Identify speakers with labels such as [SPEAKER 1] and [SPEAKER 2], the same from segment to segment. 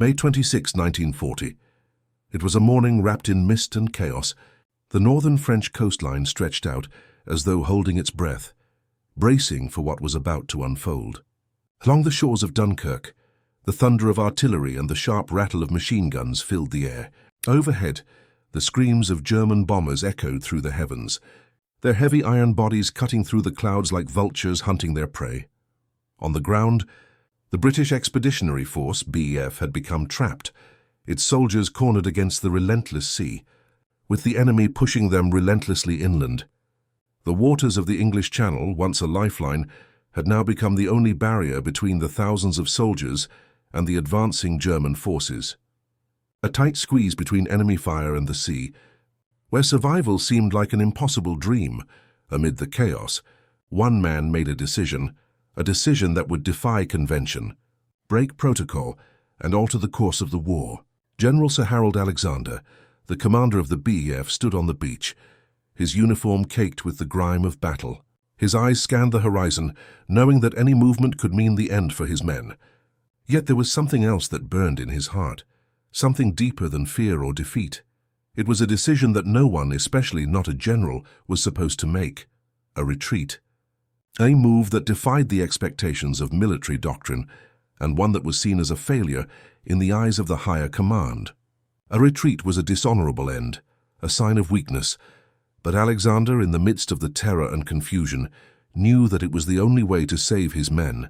[SPEAKER 1] May 26, 1940. It was a morning wrapped in mist and chaos. The northern French coastline stretched out as though holding its breath, bracing for what was about to unfold. Along the shores of Dunkirk, the thunder of artillery and the sharp rattle of machine guns filled the air. Overhead, the screams of German bombers echoed through the heavens, their heavy iron bodies cutting through the clouds like vultures hunting their prey. On the ground, the British Expeditionary Force, BEF, had become trapped, its soldiers cornered against the relentless sea, with the enemy pushing them relentlessly inland. The waters of the English Channel, once a lifeline, had now become the only barrier between the thousands of soldiers and the advancing German forces. A tight squeeze between enemy fire and the sea, where survival seemed like an impossible dream. Amid the chaos, one man made a decision that would defy convention, break protocol, and alter the course of the war. General Sir Harold Alexander, the commander of the BEF, stood on the beach, his uniform caked with the grime of battle. His eyes scanned the horizon, knowing that any movement could mean the end for his men. Yet there was something else that burned in his heart, something deeper than fear or defeat. It was a decision that no one, especially not a general, was supposed to make: a retreat. A move that defied the expectations of military doctrine, and one that was seen as a failure in the eyes of the higher command. A retreat was a dishonorable end, a sign of weakness, but Alexander, in the midst of the terror and confusion, knew that it was the only way to save his men.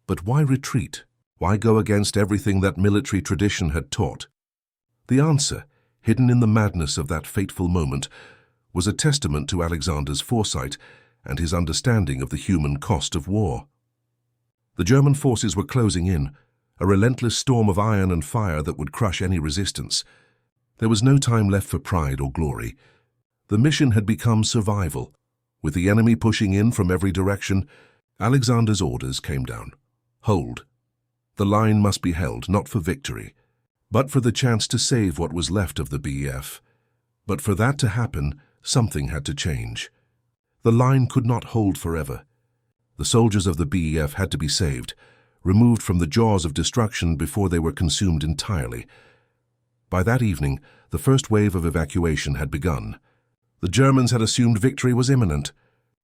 [SPEAKER 1] But why retreat? Why go against everything that military tradition had taught? The answer, hidden in the madness of that fateful moment, was a testament to Alexander's foresight and his understanding of the human cost of war. The German forces were closing in, a relentless storm of iron and fire that would crush any resistance. There was no time left for pride or glory. The mission had become survival. With the enemy pushing in from every direction, Alexander's orders came down. Hold. The line must be held, not for victory, but for the chance to save what was left of the BEF. But for that to happen, something had to change. The line could not hold forever. The soldiers of the BEF had to be saved, removed from the jaws of destruction before they were consumed entirely. By that evening, the first wave of evacuation had begun. The Germans had assumed victory was imminent,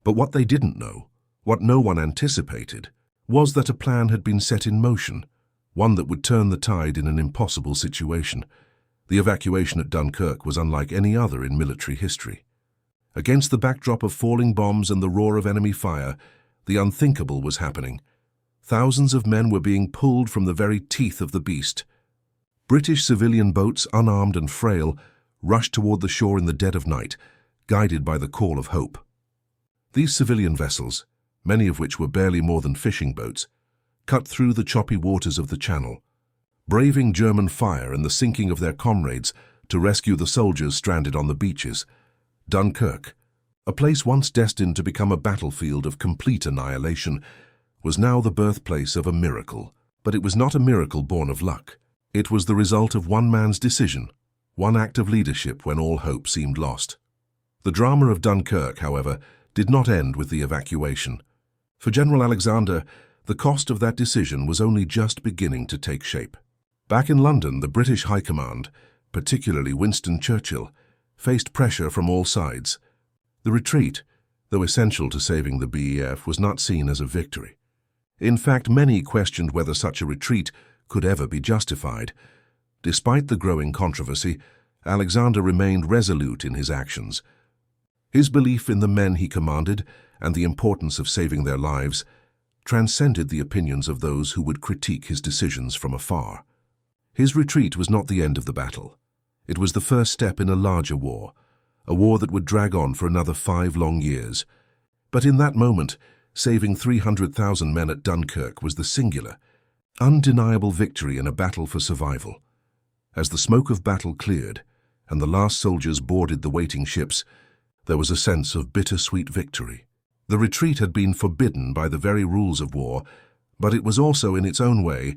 [SPEAKER 1] but what they didn't know, what no one anticipated, was that a plan had been set in motion, one that would turn the tide in an impossible situation. The evacuation at Dunkirk was unlike any other in military history. Against the backdrop of falling bombs and the roar of enemy fire, the unthinkable was happening. Thousands of men were being pulled from the very teeth of the beast. British civilian boats, unarmed and frail, rushed toward the shore in the dead of night, guided by the call of hope. These civilian vessels, many of which were barely more than fishing boats, cut through the choppy waters of the Channel, braving German fire and the sinking of their comrades to rescue the soldiers stranded on the beaches. Dunkirk, a place once destined to become a battlefield of complete annihilation, was now the birthplace of a miracle. But it was not a miracle born of luck. It was the result of one man's decision, one act of leadership when all hope seemed lost. The drama of Dunkirk, however, did not end with the evacuation. For General Alexander, the cost of that decision was only just beginning to take shape. Back in London, the British High Command, particularly Winston Churchill, faced pressure from all sides. The retreat, though essential to saving the BEF, was not seen as a victory. In fact, many questioned whether such a retreat could ever be justified. Despite the growing controversy, Alexander remained resolute in his actions. His belief in the men he commanded and the importance of saving their lives transcended the opinions of those who would critique his decisions from afar. His retreat was not the end of the battle. It was the first step in a larger war, a war that would drag on for another 5 long years. But in that moment, saving 300,000 men at Dunkirk was the singular, undeniable victory in a battle for survival. As the smoke of battle cleared and the last soldiers boarded the waiting ships, there was a sense of bittersweet victory. The retreat had been forbidden by the very rules of war, but it was also, in its own way,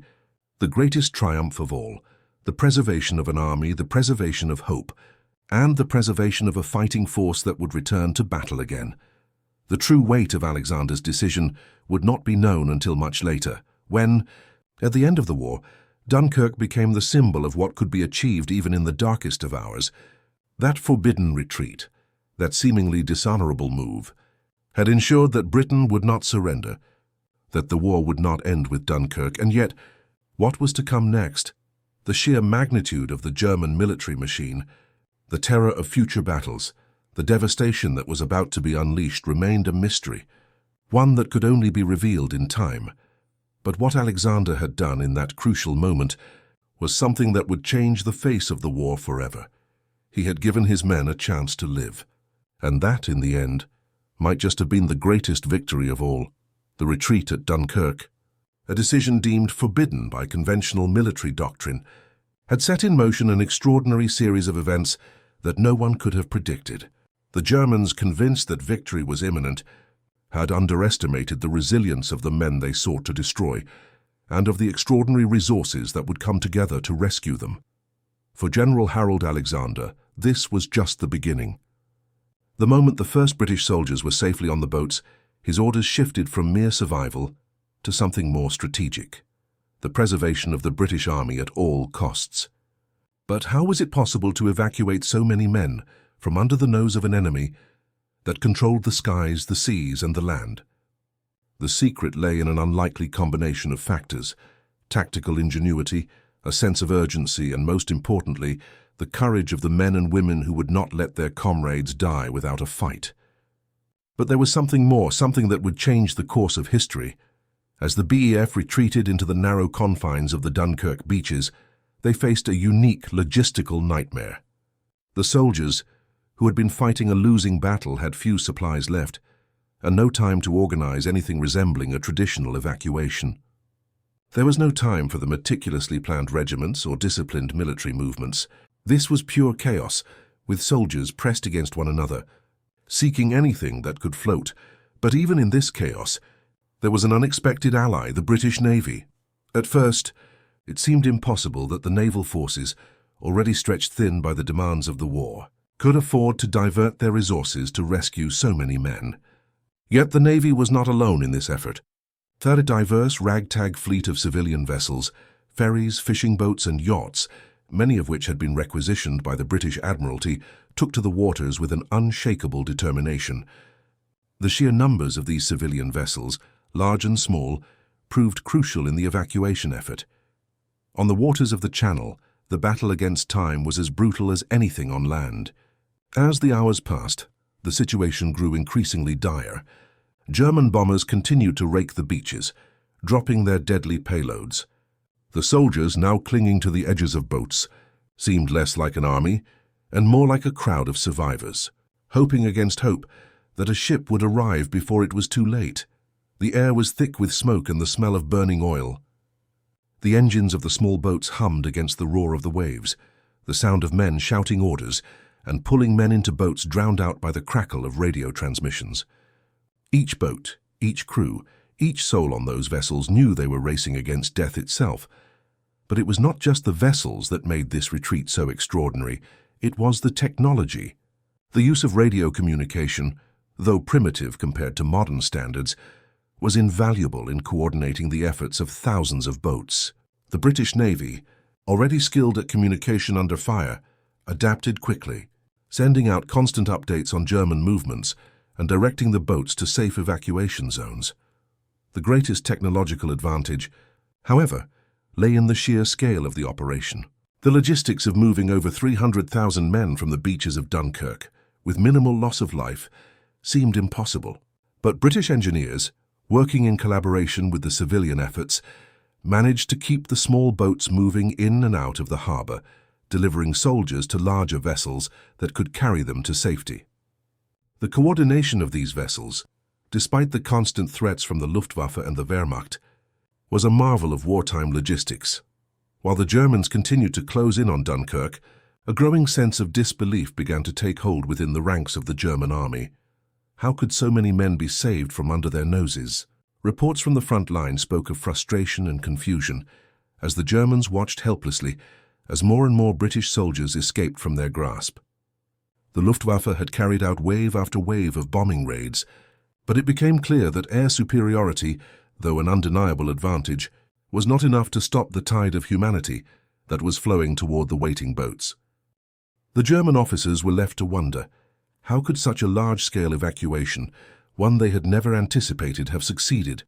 [SPEAKER 1] the greatest triumph of all, the preservation of an army, the preservation of hope, and the preservation of a fighting force that would return to battle again. The true weight of Alexander's decision would not be known until much later, when, at the end of the war, Dunkirk became the symbol of what could be achieved even in the darkest of hours. That forbidden retreat, that seemingly dishonorable move, had ensured that Britain would not surrender, that the war would not end with Dunkirk. And yet, what was to come next? The sheer magnitude of the German military machine, the terror of future battles, the devastation that was about to be unleashed remained a mystery, one that could only be revealed in time. But what Alexander had done in that crucial moment was something that would change the face of the war forever. He had given his men a chance to live, and that, in the end, might just have been the greatest victory of all, the retreat at Dunkirk. A decision deemed forbidden by conventional military doctrine had set in motion an extraordinary series of events that no one could have predicted. The Germans, convinced that victory was imminent, had underestimated the resilience of the men they sought to destroy and of the extraordinary resources that would come together to rescue them. For General Harold Alexander, this was just the beginning. The moment the first British soldiers were safely on the boats, his orders shifted from mere survival to something more strategic, the preservation of the British Army at all costs. But how was it possible to evacuate so many men from under the nose of an enemy that controlled the skies, the seas, and the land? The secret lay in an unlikely combination of factors: tactical ingenuity, a sense of urgency, and most importantly, the courage of the men and women who would not let their comrades die without a fight. But there was something more, something that would change the course of history. As the BEF retreated into the narrow confines of the Dunkirk beaches, they faced a unique logistical nightmare. The soldiers, who had been fighting a losing battle, had few supplies left, and no time to organize anything resembling a traditional evacuation. There was no time for the meticulously planned regiments or disciplined military movements. This was pure chaos, with soldiers pressed against one another, seeking anything that could float. But even in this chaos, there was an unexpected ally, the British Navy. At first, it seemed impossible that the naval forces, already stretched thin by the demands of the war, could afford to divert their resources to rescue so many men. Yet the Navy was not alone in this effort. A diverse ragtag fleet of civilian vessels, ferries, fishing boats, and yachts, many of which had been requisitioned by the British Admiralty, took to the waters with an unshakable determination. The sheer numbers of these civilian vessels, large and small, proved crucial in the evacuation effort. On the waters of the Channel, the battle against time was as brutal as anything on land. As the hours passed, the situation grew increasingly dire. German bombers continued to rake the beaches, dropping their deadly payloads. The soldiers, now clinging to the edges of boats, seemed less like an army and more like a crowd of survivors, hoping against hope that a ship would arrive before it was too late. The air was thick with smoke and the smell of burning oil. The engines of the small boats hummed against the roar of the waves, the sound of men shouting orders and pulling men into boats drowned out by the crackle of radio transmissions. Each boat, each crew, each soul on those vessels knew they were racing against death itself. But it was not just the vessels that made this retreat so extraordinary, it was the technology. The use of radio communication, though primitive compared to modern standards, was invaluable in coordinating the efforts of thousands of boats. The British Navy, already skilled at communication under fire, adapted quickly, sending out constant updates on German movements and directing the boats to safe evacuation zones. The greatest technological advantage, however, lay in the sheer scale of the operation. The logistics of moving over 300,000 men from the beaches of Dunkirk, with minimal loss of life, seemed impossible. But British engineers, working in collaboration with the civilian efforts, managed to keep the small boats moving in and out of the harbour, delivering soldiers to larger vessels that could carry them to safety. The coordination of these vessels, despite the constant threats from the Luftwaffe and the Wehrmacht, was a marvel of wartime logistics. While the Germans continued to close in on Dunkirk, a growing sense of disbelief began to take hold within the ranks of the German army. How could so many men be saved from under their noses? Reports from the front line spoke of frustration and confusion as the Germans watched helplessly as more and more British soldiers escaped from their grasp. The Luftwaffe had carried out wave after wave of bombing raids, but it became clear that air superiority, though an undeniable advantage, was not enough to stop the tide of humanity that was flowing toward the waiting boats. The German officers were left to wonder, how could such a large-scale evacuation, one they had never anticipated, have succeeded?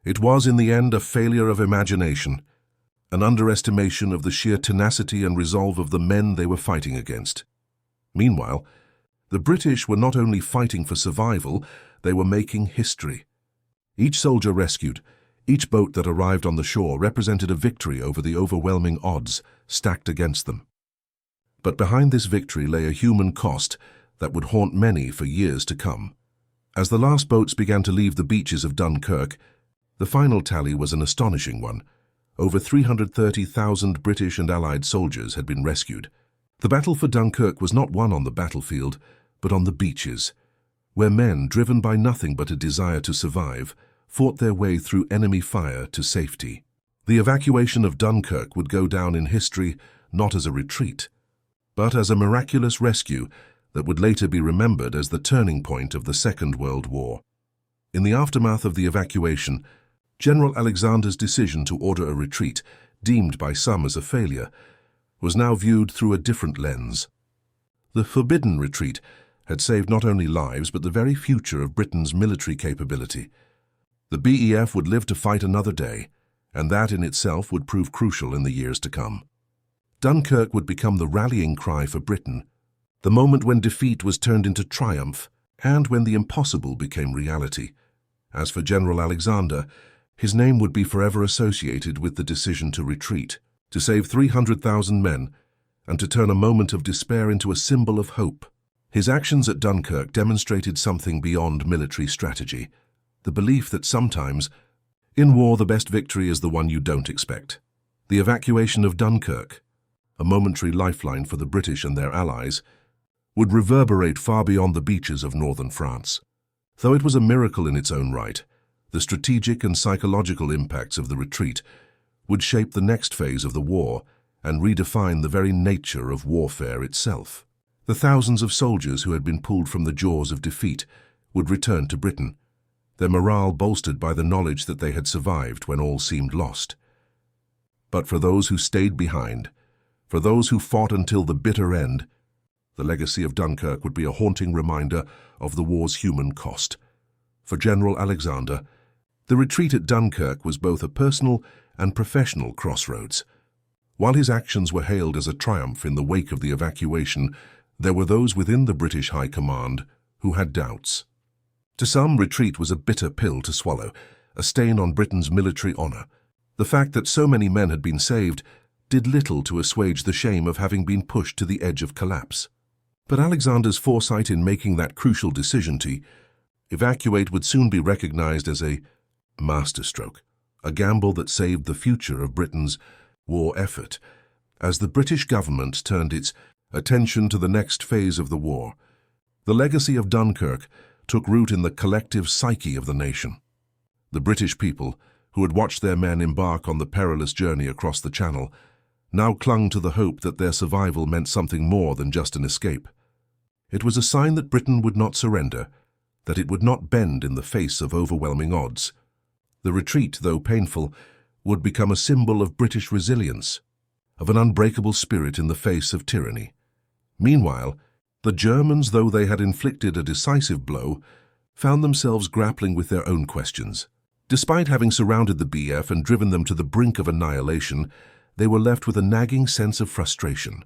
[SPEAKER 1] It was in the end a failure of imagination, an underestimation of the sheer tenacity and resolve of the men they were fighting against. Meanwhile, the British were not only fighting for survival, they were making history. Each soldier rescued, each boat that arrived on the shore represented a victory over the overwhelming odds stacked against them. But behind this victory lay a human cost that would haunt many for years to come. As the last boats began to leave the beaches of Dunkirk, the final tally was an astonishing one. Over 330,000 British and Allied soldiers had been rescued. The battle for Dunkirk was not won on the battlefield, but on the beaches, where men, driven by nothing but a desire to survive, fought their way through enemy fire to safety. The evacuation of Dunkirk would go down in history not as a retreat, but as a miraculous rescue that would later be remembered as the turning point of the Second World War. In the aftermath of the evacuation, General Alexander's decision to order a retreat, deemed by some as a failure, was now viewed through a different lens. The forbidden retreat had saved not only lives but the very future of Britain's military capability. The BEF would live to fight another day, and that in itself would prove crucial in the years to come. Dunkirk would become the rallying cry for Britain, the moment when defeat was turned into triumph and when the impossible became reality. As for General Alexander, his name would be forever associated with the decision to retreat, to save 300,000 men, and to turn a moment of despair into a symbol of hope. His actions at Dunkirk demonstrated something beyond military strategy, the belief that sometimes, in war, the best victory is the one you don't expect. The evacuation of Dunkirk, a momentary lifeline for the British and their allies, would reverberate far beyond the beaches of northern France. Though it was a miracle in its own right, the strategic and psychological impacts of the retreat would shape the next phase of the war and redefine the very nature of warfare itself. The thousands of soldiers who had been pulled from the jaws of defeat would return to Britain, their morale bolstered by the knowledge that they had survived when all seemed lost. But for those who stayed behind, for those who fought until the bitter end, the legacy of Dunkirk would be a haunting reminder of the war's human cost. For General Alexander, the retreat at Dunkirk was both a personal and professional crossroads. While his actions were hailed as a triumph in the wake of the evacuation, there were those within the British High Command who had doubts. To some, retreat was a bitter pill to swallow, a stain on Britain's military honor. The fact that so many men had been saved did little to assuage the shame of having been pushed to the edge of collapse. But Alexander's foresight in making that crucial decision to evacuate would soon be recognized as a masterstroke, a gamble that saved the future of Britain's war effort. As the British government turned its attention to the next phase of the war, the legacy of Dunkirk took root in the collective psyche of the nation. The British people, who had watched their men embark on the perilous journey across the Channel, now clung to the hope that their survival meant something more than just an escape. It was a sign that Britain would not surrender, that it would not bend in the face of overwhelming odds. The retreat, though painful, would become a symbol of British resilience, of an unbreakable spirit in the face of tyranny. Meanwhile, the Germans, though they had inflicted a decisive blow, found themselves grappling with their own questions. Despite having surrounded the BF and driven them to the brink of annihilation, they were left with a nagging sense of frustration.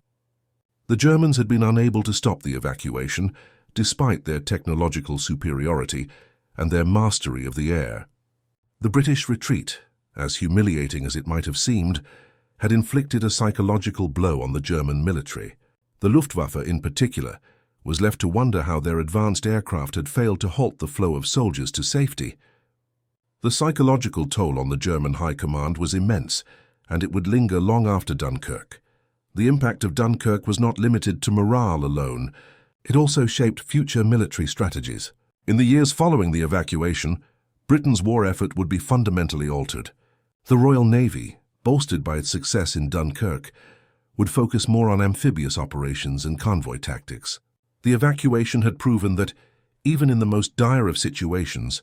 [SPEAKER 1] The Germans had been unable to stop the evacuation, despite their technological superiority and their mastery of the air. The British retreat, as humiliating as it might have seemed, had inflicted a psychological blow on the German military. The Luftwaffe, in particular, was left to wonder how their advanced aircraft had failed to halt the flow of soldiers to safety. The psychological toll on the German High Command was immense, and it would linger long after Dunkirk. The impact of Dunkirk was not limited to morale alone. It also shaped future military strategies. In the years following the evacuation, Britain's war effort would be fundamentally altered. The Royal Navy, bolstered by its success in Dunkirk, would focus more on amphibious operations and convoy tactics. The evacuation had proven that, even in the most dire of situations,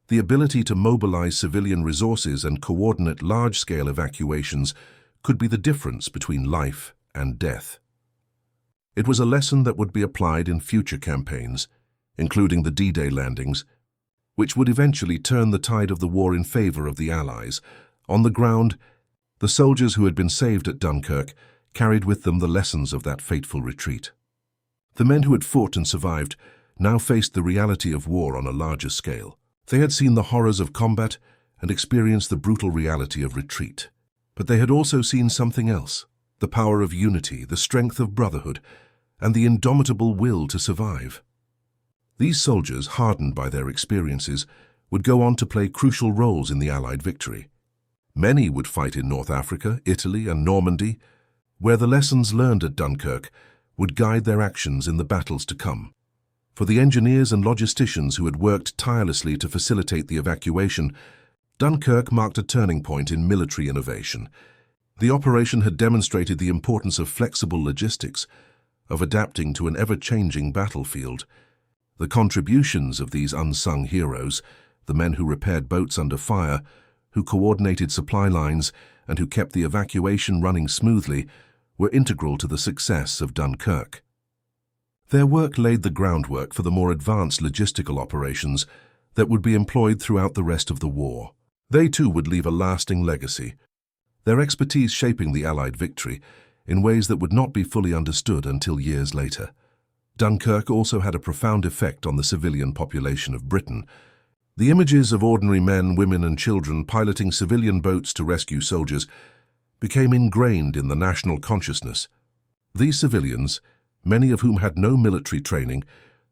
[SPEAKER 1] The ability to mobilize civilian resources and coordinate large-scale evacuations could be the difference between life and death. It was a lesson that would be applied in future campaigns, including the D-Day landings, which would eventually turn the tide of the war in favor of the Allies. On the ground, the soldiers who had been saved at Dunkirk carried with them the lessons of that fateful retreat. The men who had fought and survived now faced the reality of war on a larger scale. They had seen the horrors of combat and experienced the brutal reality of retreat. But they had also seen something else: the power of unity, the strength of brotherhood, and the indomitable will to survive. These soldiers, hardened by their experiences, would go on to play crucial roles in the Allied victory. Many would fight in North Africa, Italy, and Normandy, where the lessons learned at Dunkirk would guide their actions in the battles to come. For the engineers and logisticians who had worked tirelessly to facilitate the evacuation, Dunkirk marked a turning point in military innovation. The operation had demonstrated the importance of flexible logistics, of adapting to an ever-changing battlefield. The contributions of these unsung heroes, the men who repaired boats under fire, who coordinated supply lines, and who kept the evacuation running smoothly, were integral to the success of Dunkirk. Their work laid the groundwork for the more advanced logistical operations that would be employed throughout the rest of the war. They too would leave a lasting legacy, their expertise shaping the Allied victory in ways that would not be fully understood until years later. Dunkirk also had a profound effect on the civilian population of Britain. The images of ordinary men, women, and children piloting civilian boats to rescue soldiers became ingrained in the national consciousness. These civilians, many of whom had no military training,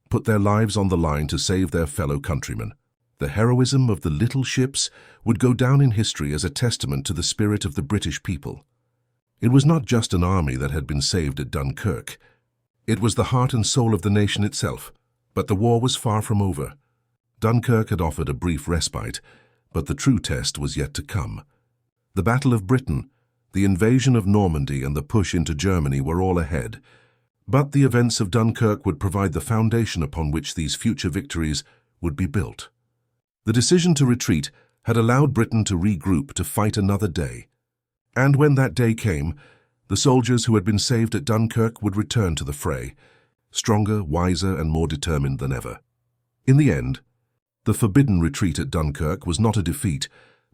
[SPEAKER 1] put their lives on the line to save their fellow countrymen. The heroism of the little ships would go down in history as a testament to the spirit of the British people. It was not just an army that had been saved at Dunkirk. It was the heart and soul of the nation itself. But the war was far from over. Dunkirk had offered a brief respite, but the true test was yet to come. The Battle of Britain, the invasion of Normandy, and the push into Germany were all ahead. But the events of Dunkirk would provide the foundation upon which these future victories would be built. The decision to retreat had allowed Britain to regroup to fight another day. And when that day came, the soldiers who had been saved at Dunkirk would return to the fray, stronger, wiser, and more determined than ever. In the end, the forbidden retreat at Dunkirk was not a defeat,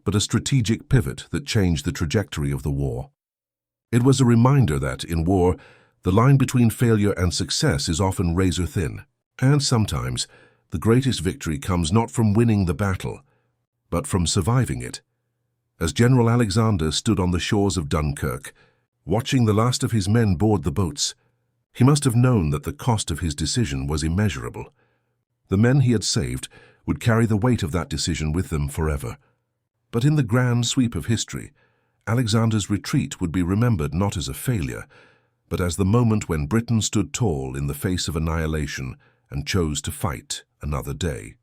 [SPEAKER 1] but a strategic pivot that changed the trajectory of the war. It was a reminder that, in war, the line between failure and success is often razor-thin, and sometimes the greatest victory comes not from winning the battle, but from surviving it. As General Alexander stood on the shores of Dunkirk, watching the last of his men board the boats, he must have known that the cost of his decision was immeasurable. The men he had saved would carry the weight of that decision with them forever. But in the grand sweep of history, Alexander's retreat would be remembered not as a failure, but as the moment when Britain stood tall in the face of annihilation and chose to fight another day.